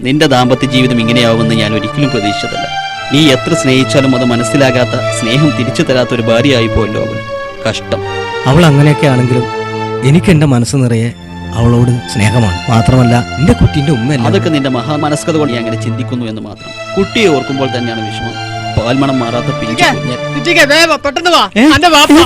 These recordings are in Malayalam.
നിന്റെ ദാമ്പത്യ ജീവിതം ഇങ്ങനെയാവുമെന്ന് ഞാൻ ഒരിക്കലും പ്രതീക്ഷിച്ചതല്ല. നീ എത്ര സ്നേഹിച്ചാലും അത് മനസ്സിലാകാത്ത, സ്നേഹം തിരിച്ചു തരാത്ത ഒരു ഭാര്യയായി പോയല്ലോ അവൾ. കഷ്ടം. അവൾ അങ്ങനെയൊക്കെ ആണെങ്കിലും എനിക്ക് എന്റെ മനസ്സ് നിറയെ അവളോട് സ്നേഹമാണ്. മാത്രമല്ല എന്റെ കുട്ടീന്റെ ഉമ്മയല്ല. അതൊക്കെ നിന്റെ മഹാമനസ്കത കൊണ്ട് നീ അങ്ങനെ ചിന്തിക്കുന്നു എന്ന് മാത്രം. കുട്ടിയെ ഓർക്കുമ്പോൾ തന്നെയാണ് വിഷമം. പാൽമണം മാറാത്ത പിരിച്ചു. പെട്ടെന്ന് വാ, എന്റെ വാപ്പ.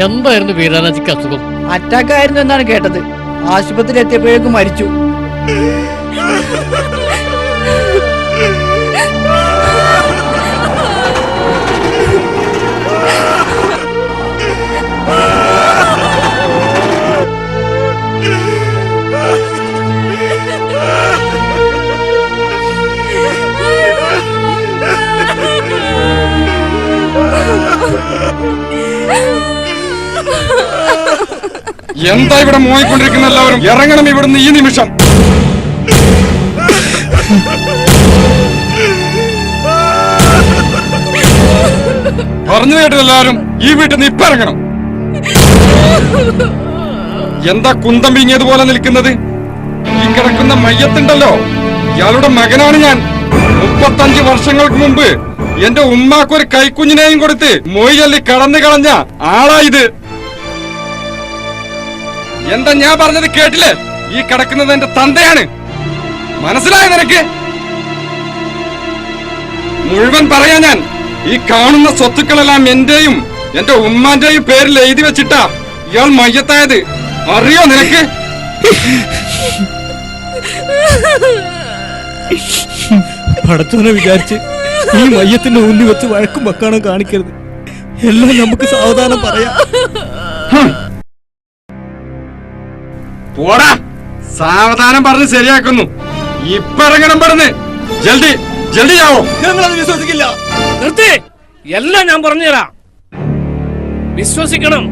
എന്തായിരുന്നു വീരാനാജിക്ക് അസുഖം? അറ്റാക്ക് ആയിരുന്നു എന്നാണ് കേട്ടത്. ആശുപത്രിയിൽ എത്തിയപ്പോഴേക്കും മരിച്ചു. എന്താ ഇവിടെ മോയിക്കൊണ്ടിരിക്കുന്ന എല്ലാവരും ഇറങ്ങണം ഇവിടുന്ന് ഈ നിമിഷം. പറഞ്ഞു കേട്ടത് എല്ലാവരും ഈ വീട്ടിൽ നിന്ന് ഇപ്പൊ ഇറങ്ങണം. എന്താ കുന്തം വീങ്ങിയതുപോലെ നിൽക്കുന്നത്? ഈ കിടക്കുന്ന മയ്യത്തുണ്ടല്ലോ, ഇയാളുടെ മകനാണ് ഞാൻ. 35 വർഷങ്ങൾക്ക് മുമ്പ് എന്റെ ഉമ്മാക്കൊരു കൈക്കുഞ്ഞിനെയും കൊടുത്ത് മൊയ്യല്ലി കടന്നു കളഞ്ഞ ആളായത്. എന്താ ഞാൻ പറഞ്ഞത് കേട്ടില്ലേ? ഈ കിടക്കുന്നത് എന്റെ തന്തയാണ്. മനസ്സിലായ നിനക്ക്? മുഴുവൻ പറയാ ഞാൻ. ഈ കാണുന്ന സ്വത്തുക്കളെല്ലാം എന്റെയും എന്റെ ഉമ്മാന്റെയും പേരിൽ എഴുതി വെച്ചിട്ടാ ഇയാൾ മയ്യത്തായത്. അറിയോ നിനക്ക്? പടച്ചോനെ വിചാരിച്ച് ഈ മയ്യത്തിന്റെ മുന്നിൽ വെച്ച് വഴക്കും വെക്കാണോ കാണിക്കരുത്. എല്ലാം നമുക്ക് സാവധാനം പറയാം. പോടാ, സാവധാനം പറഞ്ഞ് ശരിയാക്കുന്നു. ഇപ്പൊ ഇറങ്ങണം പറഞ്ഞ്. ജൽദി ജൽദി ആവോ. ഞങ്ങളത് വിശ്വസിക്കില്ല. നിർത്തി, എല്ലാം ഞാൻ പറഞ്ഞുതരാം. വിശ്വസിക്കണം.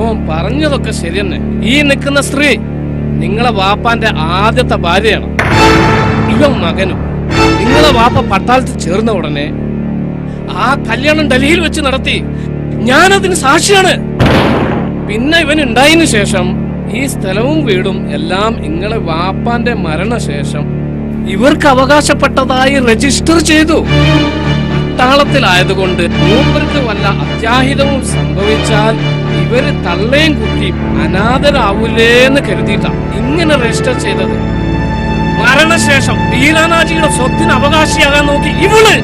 ഓൻ പറഞ്ഞതൊക്കെ ശരി തന്നെ. ഈ നിൽക്കുന്ന സ്ത്രീ നിങ്ങളെ വാപ്പാന്റെ ആദ്യത്തെ ഭാര്യയാണ്. ഇവൻ മകനും. നിങ്ങളെ വാപ്പ പട്ടാളത്തിൽ ചേർന്ന ഉടനെ ആ കല്യാണം ഡൽഹിയിൽ വെച്ച് നടത്തി. ഞാനതിന് സാക്ഷിയാണ്. പിന്നെ ഇവൻ ഉണ്ടായതിനു ശേഷം ഈ സ്ഥലവും വീടും എല്ലാം നിങ്ങളെ വാപ്പാന്റെ മരണശേഷം ഇവർക്ക് അവകാശപ്പെട്ടതായി രജിസ്റ്റർ ചെയ്തു. പട്ടാളത്തിലായതുകൊണ്ട് മൂപ്പർക്ക് വല്ല അത്യാഹിതവും സംഭവിച്ചാൽ ഇവര് തള്ളയും കുട്ടിയും അനാഥരാവൂലേന്ന് കരുതിയിട്ടാ ഇങ്ങനെ രജിസ്റ്റർ ചെയ്തത്. മരണശേഷം വീരാനാജിയുടെ സ്വത്തിന് അവകാശിയാകാൻ നോക്കി ഇവള്.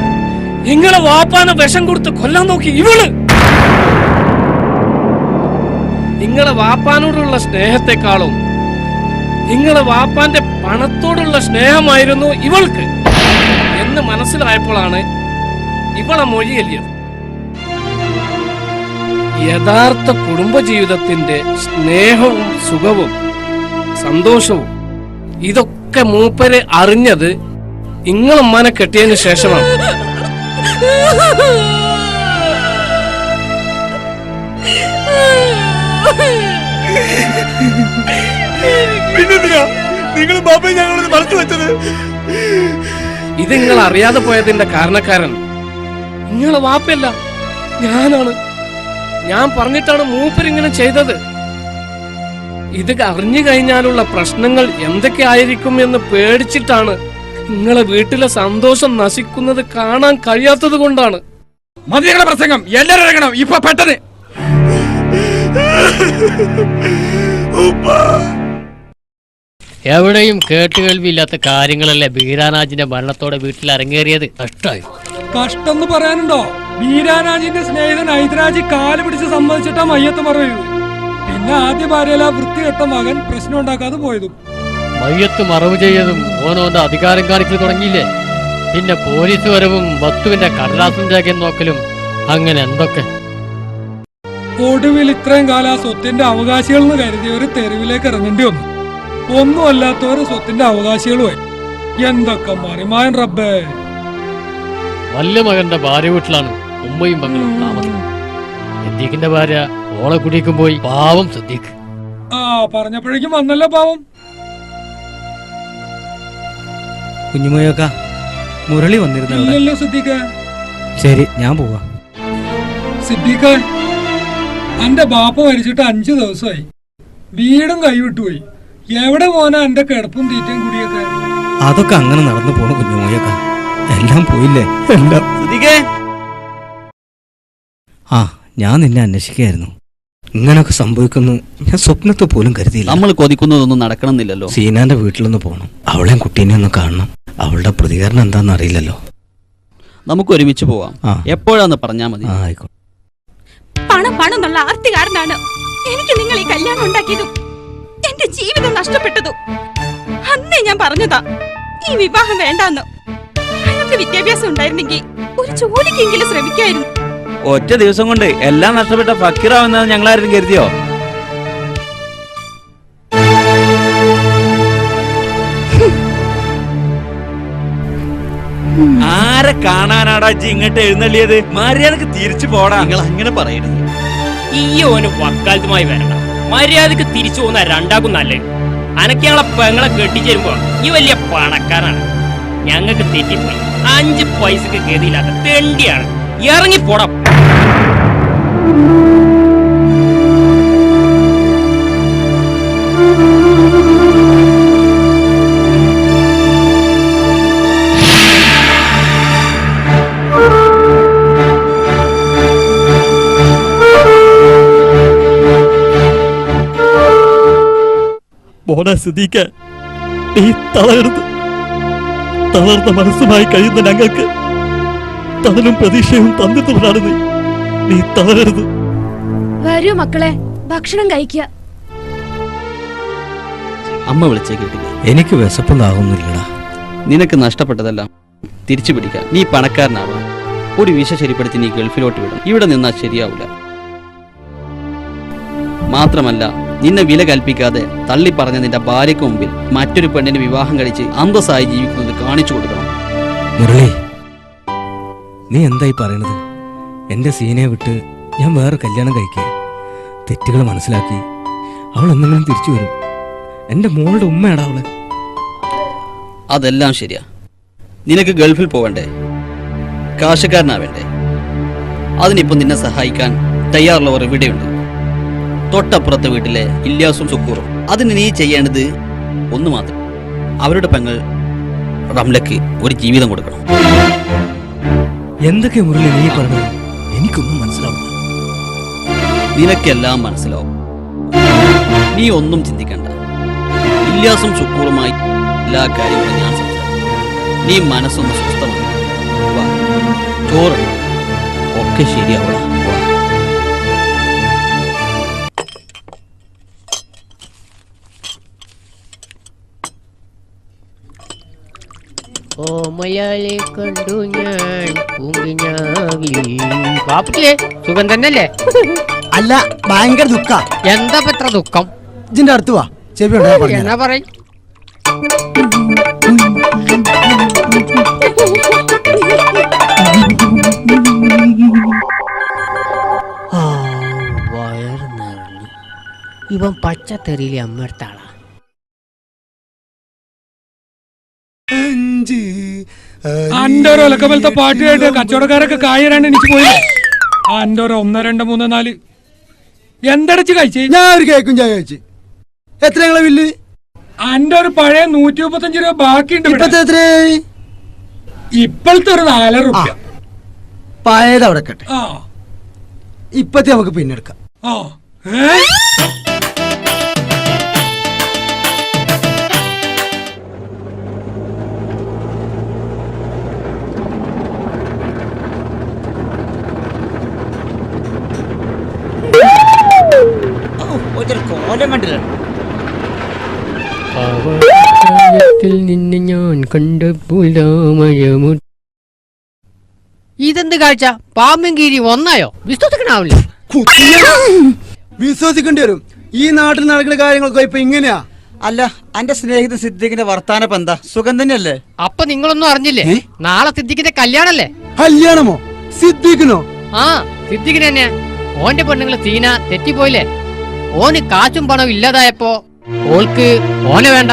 നിങ്ങളെ വാപ്പാനെ വിഷം കൊടുത്ത് കൊല്ലാൻ നോക്കി ഇവള്. നിങ്ങളെ വാപ്പാനോടുള്ള സ്നേഹത്തെക്കാളും നിങ്ങളെ വാപ്പാന്റെ പണത്തോടുള്ള സ്നേഹമായിരുന്നു ഇവൾക്ക് എന്ന് മനസ്സിലായപ്പോഴാണ് ഇവളെ മൊഴിയെല്ലിയത്. യഥാർത്ഥ കുടുംബജീവിതത്തിന്റെ സ്നേഹവും സുഖവും സന്തോഷവും ഇതൊക്കെ മൂപ്പര് അറിഞ്ഞത് ഇങ്ങളുമ്മാനെ കെട്ടിയതിനു ശേഷമാണ്. ഇത് നിങ്ങൾ അറിയാതെ പോയതിന്റെ കാരണക്കാരൻ നിങ്ങളെ വാപ്പയല്ല, ഞാനാണ്. ഞാൻ പറഞ്ഞിട്ടാണ് മൂപ്പരിങ്ങനെ ചെയ്തത്. ഇത് അറിഞ്ഞു കഴിഞ്ഞാലുള്ള പ്രശ്നങ്ങൾ എന്തൊക്കെ ആയിരിക്കും എന്ന് പേടിച്ചിട്ടാണ്. നിങ്ങളെ വീട്ടിലെ സന്തോഷം നശിക്കുന്നത് കാണാൻ കഴിയാത്തത് കൊണ്ടാണ്. മതിയുടെ പ്രസംഗം. എല്ലാവരും ഇറങ്ങണം ഇപ്പൊ പെട്ടെന്ന്. എവിടെയും കേട്ടുകേൾവിയില്ലാത്ത കാര്യങ്ങളല്ലേ വീരാനാജിന്റെ മരണത്തോടെ വീട്ടിൽ അരങ്ങേറിയത്. കഷ്ടായി. കഷ്ടം പറയാനുണ്ടോ? വീരാനാജിന്റെ സ്നേഹിതൻ ഹൈദരാജി കാല് പിടിച്ച് സമ്മതിച്ചിട്ടാ മയ്യത്ത് പറയുന്നത്. പിന്നെ ആദ്യ ഭാര്യയില വൃത്തികെട്ട മകൻ പ്രശ്നം ഉണ്ടാക്കാതെ പോയതും. മയ്യത്ത് മറവ് ചെയ്യതും ഓനോന്റെ അധികാരം കാണിക്കൽ തുടങ്ങിയില്ലേ. പിന്നെ പോലീസ് വരവും വസ്തുവിന്റെ കടലാസും രേഖയും നോക്കലും അങ്ങനെ എന്തൊക്കെ. ഒടുവിൽ ഇത്രയും കാലം ആ സ്വത്തിന്റെ അവകാശികൾ എന്ന് കരുതിയവര് തെരുവിലേക്ക് ഇറങ്ങേണ്ടി വന്നു. ഒന്നും അല്ലാത്തവര് സ്വത്തിന്റെ അവകാശികളുമായി. എന്തൊക്കെ മറിമായൻ റബ്ബേ. വല്യ മകന്റെ ഭാര്യ വീട്ടിലാണ് ഉമ്മയും മകളും താമസം. സിദ്ദീഖിന്റെ ഭാര്യ ഓളെ കുടിക്കും പോയി. പാവം സിദ്ദീഖ്. ആ പറഞ്ഞപ്പോഴേക്കും വന്നല്ലോ പാവം. കുഞ്ഞുമോയൊക്കെ മുരളി വന്നിരുന്നു അവിടെ. ഇല്ലല്ലോ സിദ്ദീഖ്. ശരി, ഞാൻ പോവാ. സിദ്ദീഖ്, എന്റെ ബാപ്പ മരിച്ചിട്ട് 5 ദിവസമായി. വീടും കൈവിട്ടുപോയി. എവിടെ പോനാ എന്റെ കിടപ്പും തീറ്റയും കുടിയൊക്കെ? അതൊക്കെ അങ്ങനെ നടന്നു പോണു കുഞ്ഞുമോയൊക്കെ. എല്ലാം പോയില്ലേ, എല്ലാം. ആ, ഞാൻ നിന്നെ അന്വേഷിക്കായിരുന്നു. ഇങ്ങനൊക്കെ സംഭവിക്കുന്നു ഞാൻ സ്വപ്നത്തെ പോലും കരുതിയില്ല. നമ്മൾ കൊതിക്കുന്നതൊന്നും നടക്കണമെന്നില്ലല്ലോ. സീനാന്റെ വീട്ടിലൊന്ന് പോകണം. അവളെയും കുട്ടീനെ ഒന്ന് കാണണം. അവളുടെ പ്രതികരണം എന്താണെന്ന് അറിയില്ലല്ലോ. നമുക്ക് ഒരുമിച്ച് പോവാം. എപ്പോഴാന്ന് പറഞ്ഞാ മതി. ആയിക്കോട്ടെ. പണം പണം എന്നുള്ള ആർത്തികാരനാണ് എനിക്ക് നിങ്ങൾ ഈ കല്യാണം ഉണ്ടാക്കിയതും എന്റെ ജീവിതം നഷ്ടപ്പെട്ടതും. അന്നേ ഞാൻ പറഞ്ഞതാ ഈ വിവാഹം വേണ്ടാന്ന്. അയാൾക്ക് വിദ്യാഭ്യാസം ഉണ്ടായിരുന്നെങ്കിൽ ഒരു ജോലിക്കെങ്കിലും ശ്രമിക്കായിരുന്നു. ഒറ്റ ദിവസം കൊണ്ട് എല്ലാം നഷ്ടപ്പെട്ട ഫക്കീറാവുന്നത് ഞങ്ങളാരും കരുതിയോ? ആരെ കാണാനാടാ ഇജ്ജ് ഇങ്ങോട്ട് എഴുന്നള്ളിയത്? മര്യാദക്ക് തിരിച്ചു പോടാ. നിങ്ങൾ അങ്ങനെ പറയരുത്. ഈ ഓന് വക്കാലത്തുമായി വരണ്ട. മര്യാദക്ക് തിരിച്ചു പോകുന്ന രണ്ടാക്കും നല്ലത്. അനക്ക് ഞങ്ങളെ പെങ്ങളെ കെട്ടിച്ചേരുമ്പോ ഈ വലിയ പണക്കാരാണ്. ഞങ്ങൾക്ക് തെറ്റിപ്പോയി. 5 പൈസക്ക് ഗതിയില്ലാത്ത തെണ്ടിയാണ്. ഇറങ്ങിപ്പോടാ. മോനെ സിദ്ദീഖ, നീ തളർന്നു. തളർന്ന മനസ്സുമായി കഴിയുന്ന ഞങ്ങൾക്ക് തണലും പ്രതീക്ഷയും തന്നിട്ടുള്ളതാണ് നീ തളരരുത്. വരൂ മക്കളെ, ഭക്ഷണം കഴിക്കുക. അമ്മ വിളിച്ചേ കേട്ടില്ലേ? എനിക്ക് വിശപ്പൊന്നാകുന്നില്ലടാ. നിനക്ക് നഷ്ടപ്പെട്ടതെല്ലാം തിരിച്ചു പിടിക്കാൻ നീ പണക്കാരനാവാൻ ഒരു വിശ ശരിപ്പെടുത്തി നീ ഗൾഫിലോട്ട് വിടും. ഇവിടെ നിന്നാൽ ശരിയാവില്ല. മാത്രമല്ല, നിന്നെ വില കൽപ്പിക്കാതെ തള്ളി പറഞ്ഞ നിന്റെ ഭാര്യയ്ക്ക് മുമ്പിൽ മറ്റൊരു പെണ്ണിന് വിവാഹം കഴിച്ച് അന്തസ്സായി ജീവിക്കുന്നത് കാണിച്ചു കൊടുക്കണം. മുരളി, നീ എന്തായി പറയണത്? എന്റെ സീനയെ വിട്ട് ഞാൻ വേറെ കല്യാണം കഴിക്കുക. തെറ്റുകൾ മനസ്സിലാക്കി അവൾ എന്തെങ്കിലും തിരിച്ചു വരും. എന്റെ മോളുടെ ഉമ്മയാടാ അവള്. അതെല്ലാം ശരിയാ. നിനക്ക് ഗൾഫിൽ പോവണ്ടേ? കാശക്കാരനാവേണ്ടേ? അതിനിപ്പോ നിന്നെ സഹായിക്കാൻ തയ്യാറുള്ളവർ ഇവിടെയുണ്ട്. തൊട്ടപ്പുറത്തെ വീട്ടിലെ ഇല്യാസും സുക്കൂറും. അതിന് നീ ചെയ്യേണ്ടത് ഒന്ന് മാത്രം. അവരുടെ പെങ്ങൾ റംലക്ക് ഒരു ജീവിതം കൊടുക്കണം. എന്തൊക്കെ മുരളി നീ പറഞ്ഞത്? എനിക്കൊന്നും മനസ്സിലാവും. നിനക്കെല്ലാം മനസ്സിലാവും. നീ ഒന്നും ചിന്തിക്കണ്ട. ഇല്യാസും സുക്കൂറുമായി എല്ലാ കാര്യങ്ങളും ഞാൻ സംസാരിക്കും. നീ മനസ്സൊന്ന് സ്വസ്ഥമാണ്. ചോറ് ഒക്കെ ശരിയാവണം. ഓമയാലെ കണ്ടു ഞാൻ പൂങ്കിനാവിൽ. പാപ്പുട്ടിയെ സുഖം തന്നെയല്ലേ? അല്ല, ഭയങ്കര ദുഃഖ. എന്താ പത്ര ദുഃഖം? ഇതിന്റെ അടുത്ത് വാ, ചെവി എന്നാ പറയും. വയറ് നിറഞ്ഞു. ഇവൻ പച്ചത്തെറിയിലെ അമ്മടുത്താളാ. അന്റെ ഒരു ഒലക്കമലത്തെ പാട്ട് കേട്ട് കച്ചവടക്കാരൊക്കെ കായരാണ്ട് എനിക്ക് പോയില്ലേ? അന്റെ ഒരു 1 2 3 4 എന്തടച്ച് കഴിച്ചേ? ഞാൻ ഒരു കേക്കും ചായ കഴിച്ചു. എത്രയാ ബില്ല്? അന്റെ ഒരു പഴയ 135 രൂപ ബാക്കിയുണ്ട്. ഇപ്പോഴത്തെ ഒരു 4 രൂപ. പഴയത് അവിടെ കട്ടെ. ആ, ഇപ്പത്തെ നമുക്ക് പിന്നെ എടുക്കാം. ആ. നിന്നെ ഞാൻ കണ്ടപ്പോൾ ഇതെന്ത് കാഴ്ച? പാമ്പും കീരി ഒന്നായോ? വിശ്വസിക്കണാവില്ല. വിശ്വസിക്കേണ്ടി വരും. ഈ നാട്ടിൽ നടക്കുന്ന കാര്യങ്ങളൊക്കെ ഇപ്പൊ ഇങ്ങനെയാ. അല്ല, എന്റെ സ്നേഹിതൻ സിദ്ദീഖിന്റെ വർത്താനപ്പ എന്താ? സുഖം തന്നെയല്ലേ? അപ്പൊ നിങ്ങളൊന്നും അറിഞ്ഞില്ലേ? നാളെ സിദ്ദീഖിന്റെ കല്യാണല്ലേ? കല്യാണമോ? സിദ്ദീഖിനോ? ആ, സിദ്ദീഖിന് തന്നെയാ. ഓന്റെ പെണ്ണുങ്ങള് സീന തെറ്റിപ്പോയില്ലേ? ഓന് കാശും പണവും ഇല്ലാതായപ്പോ ഓൾക്ക് ഓനെ വേണ്ട.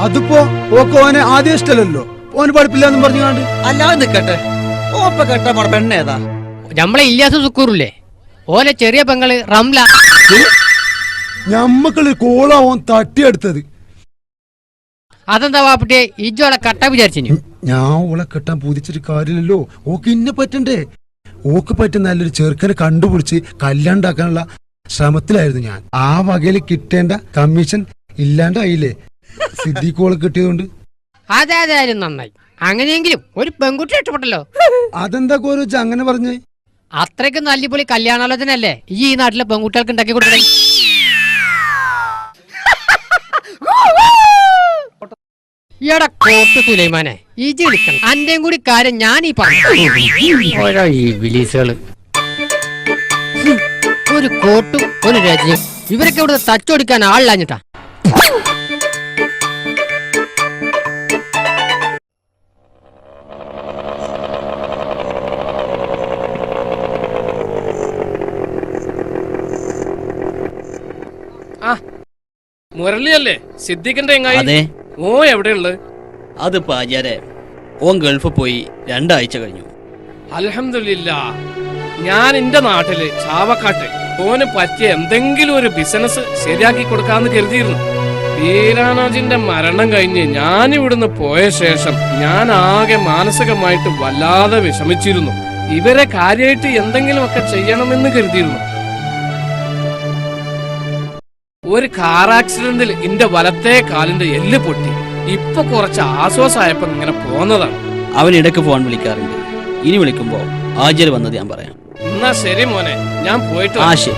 അതിപ്പോ ഓക്ക് ഓനെ ആദ്യം ഇഷ്ടമല്ലല്ലോ. ഓന് പഠിപ്പില്ലാന്നും പറഞ്ഞു കണ്ട്. അല്ലാതെ നിക്കട്ടെ, ഓപ്പ കേട്ട മോടെ പെണ്ണേതാ? നമ്മളെ ഇല്യാസും സുക്കൂറില്ലേ, ഓലെ ചെറിയ പെങ്ങള് റംല. ഞമ്മക്കള് കോളാവോൻ തട്ടിയെടുത്തത്. അതെന്താ വാപ്പട്ടെ ഇജോളെ കട്ട വിചാരിച്ചു? ഞാൻ ഓളെ കെട്ടാൻ പൂതിച്ചിട്ട് കാര്യമില്ലല്ലോ. ഓക്ക് ഇന്നെ പറ്റണ്ടേ? ഓക്ക് പറ്റുന്ന നല്ലൊരു ചെറുക്കനെ കണ്ടുപിടിച്ച് കല്യാണം ഉണ്ടാക്കാനുള്ള ശ്രമത്തിലായിരുന്നു ഞാൻ. ആ വകയിൽ കിട്ടേണ്ട കമ്മീഷൻ ഇല്ലാണ്ടായില്ലേ സിദ്ദീഖോളെ കിട്ടിയതുകൊണ്ട്. അതായാലും നന്നായി. അങ്ങനെയെങ്കിലും ഒരു പെൺകുട്ടി ഇഷ്ടപ്പെട്ടല്ലോ. അതെന്താ കോരുവെച്ച അങ്ങനെ പറഞ്ഞേ? അത്രയ്ക്ക് നല്ലിപ്പൊളി കല്യാണാലോചന അല്ലേ ഈ നാട്ടിലെ പെൺകുട്ടികൾക്ക് ഉണ്ടാക്കി കൊടുക്കണേ. ഈയിടെ കോട്ട് സുലൈമാനെ ഇജി വിളിക്കണം. അന്റെയും കൂടി കാര്യം ഞാൻ ഈ പറഞ്ഞു. ഓരോ ഈ വിലീസുകള്, ഒരു കോട്ടും ഒരു രജയും, ഇവരൊക്കെ ഇവിടെ തച്ചോടിക്കാൻ ആളില്ലാഞ്ഞിട്ടാ. മുരളിയല്ലേ സിദ്ദീഖിന്റെ എങ്ങായി? അതെ. ഓ എവിടെയുള്ളത്? അതിപ്പോ ആചാരെ ഓൻ ഗൾഫ് പോയി 2 ആഴ്ച കഴിഞ്ഞു. അൽഹംദുലില്ലാ. ഞാൻ എന്റെ നാട്ടില് ചാവക്കാട്ട് ഓന് പറ്റിയ എന്തെങ്കിലും ഒരു ബിസിനസ് ശരിയാക്കി കൊടുക്കാന്ന് കരുതിയിരുന്നു. വീരാനാജിന്റെ മരണം കഴിഞ്ഞ് ഞാൻ ഇവിടുന്ന് പോയ ശേഷം ഞാൻ ആകെ മാനസികമായിട്ട് വല്ലാതെ വിഷമിച്ചിരുന്നു. ഇവരെ കാര്യമായിട്ട് എന്തെങ്കിലുമൊക്കെ ചെയ്യണമെന്ന് കരുതിയിരുന്നു. ഒരു കാർ ആക്സിഡന്റിൽ എന്റെ വലത്തെ കാലിന്റെ എല്ല് പൊട്ടി. ഇപ്പൊ കുറച്ച് ആശ്വാസമായപ്പോ ഇങ്ങനെ പോന്നതാണ്. അവൻ ഇടയ്ക്ക് ഫോൺ വിളിക്കാറുണ്ട്. ഇനി വിളിക്കുമ്പോ ആചാര്യ വന്നത് ഞാൻ പറയാം. എന്നാ ശരി മോനെ, ഞാൻ പോയിട്ട് ആ ശരി.